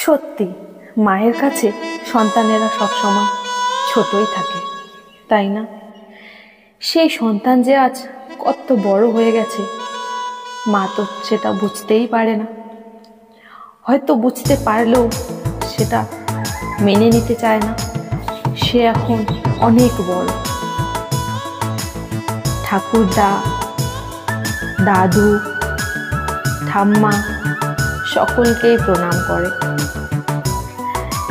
সত্যি মায়ের কাছে সন্তানেরা সবসময় ছোটই থাকে, তাই না? সেই সন্তান যে আজ কত বড় হয়ে গেছে মা তো সেটা বুঝতেই পারে না। হয়তো বুঝতে পারলেও সেটা মেনে নিতে চায় না। সে এখন অনেক বড়। ঠাকুরদা, দাদু, ঠাম্মা সকলকেই প্রণাম করে।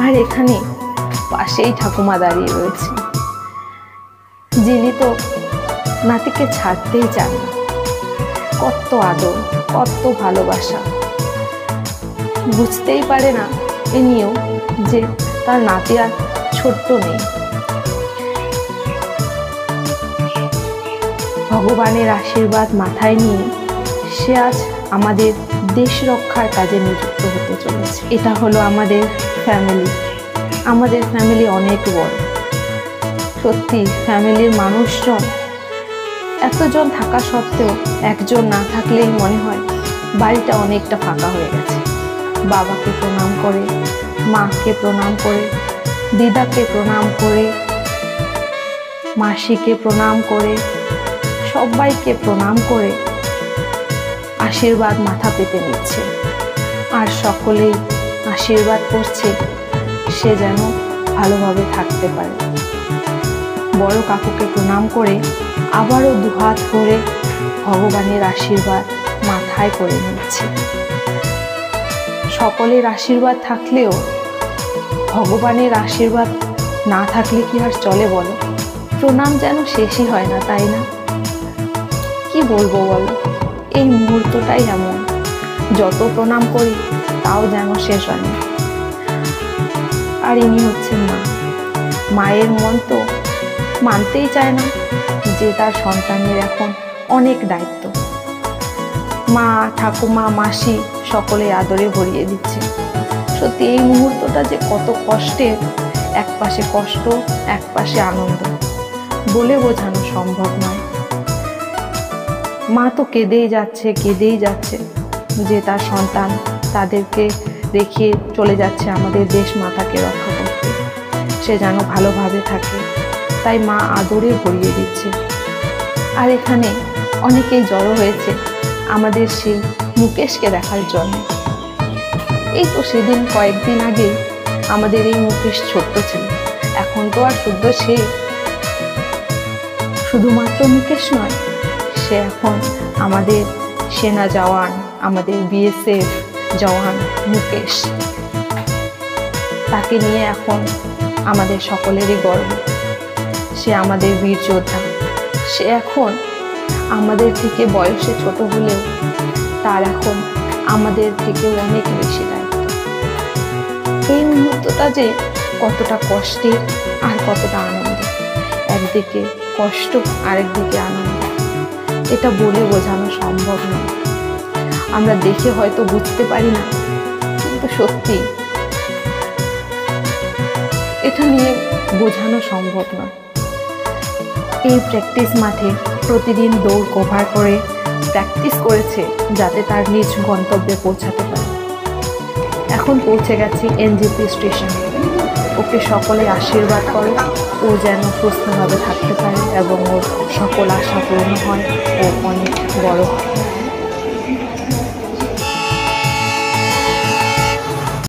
আর এখানে পাশেই ঠাকুমা দাঁড়িয়ে রয়েছে, যিনি তো নাতিকে ছাড়তেই চান না। কত আদর, কত ভালোবাসা। বুঝতেই পারে না এ নিয়েও যে তার নাতি আর ছোট্ট নেই। ভগবানের আশীর্বাদ মাথায় নিয়ে সে আজ আমাদের দেশ রক্ষার কাজে নিযুক্ত হতে চলেছে। এটা হলো আমাদের ফ্যামিলি। আমাদের ফ্যামিলি অনেক বড়। সত্যি ফ্যামিলির মানুষজন এতজন থাকা সত্ত্বেও একজন না থাকলেই মনে হয় বাড়িটা অনেকটা ফাঁকা হয়ে গেছে। বাবাকে প্রণাম করে, মাকে প্রণাম করে, দিদাকে প্রণাম করে, মাসিকে প্রণাম করে, সবাইকে প্রণাম করে আশীর্বাদ মাথা পেতে নিচ্ছে। আর সকলেই আশীর্বাদ করছে সে যেন ভালোভাবে থাকতে পারে। বড় কাকুকে প্রণাম করে আবারও দুহাত করে ভগবানের আশীর্বাদ মাথায় করে নিচ্ছে। সকলের আশীর্বাদ থাকলেও ভগবানের আশীর্বাদ না থাকলে কি আর চলে বলো? প্রণাম যেন শেষই হয় না, তাই না? কি বলবো বলো, এই মুহূর্তটাই এমন। যত প্রণাম করি তাও যেন শেষ হয় না। আর ইনি হচ্ছেন মা। মায়ের মন তো মানতেই চায় না যে তার সন্তানের এখন অনেক দায়িত্ব। মা, ঠাকুমা, মাসি সকলে আদরে ভরিয়ে দিচ্ছে। সত্যি এই মুহূর্তটা যে কত কষ্টের। এক পাশে কষ্ট, এক পাশে আনন্দ, বলে বোঝানো সম্ভব নয়। মা তো কেঁদেই যাচ্ছে যে তার সন্তান তাদেরকে রেখে চলে যাচ্ছে আমাদের দেশ মাতাকে রক্ষা করতে। সে যেন ভালোভাবে থাকে, তাই মা আদরে ভরিয়ে দিচ্ছে। আর এখানে অনেকেই জড়ো হয়েছে আমাদের সেই মুকেশকে দেখার জন্য। এই তো সেদিন কয়েকদিন আগে আমাদের এই মুকেশ ছোট্ট ছিল। এখন তো আর সে শুধুমাত্র মুকেশ নয়, সে এখন আমাদের সেনা জওয়ান, আমাদের বিএসএফ জওয়ান মুকেশ। তাকে নিয়ে এখন আমাদের সকলেরই গর্ব। সে আমাদের বীর যোদ্ধা। সে এখন আমাদের থেকে বয়সে ছোট হলেও তার এখন আমাদের থেকেও অনেক বেশি দায়িত্ব। এই মুহূর্তটা যে কতটা কষ্টের আর কতটা আনন্দ। একদিকে কষ্ট, আরেকদিকে আনন্দ। এটা বলে বোঝানো সম্ভব নয়। আমরা দেখে হয়তো বুঝতে পারি না, কিন্তু সত্যি এটা নিয়ে বোঝানো সম্ভব নয়। এই প্র্যাকটিস মাঠে প্রতিদিন দৌড় কভার করে প্র্যাকটিস করেছে যাতে তার নিজ গন্তব্যে পৌঁছাতে পারে। এখন পৌঁছে গেছে এনজেপি স্টেশনে। ওকে সকলে আশীর্বাদ করে ও যেন সুস্থভাবে থাকতে পারে এবং ওর সকল আশা পূর্ণ হয়, ও অনেক বড় হয়।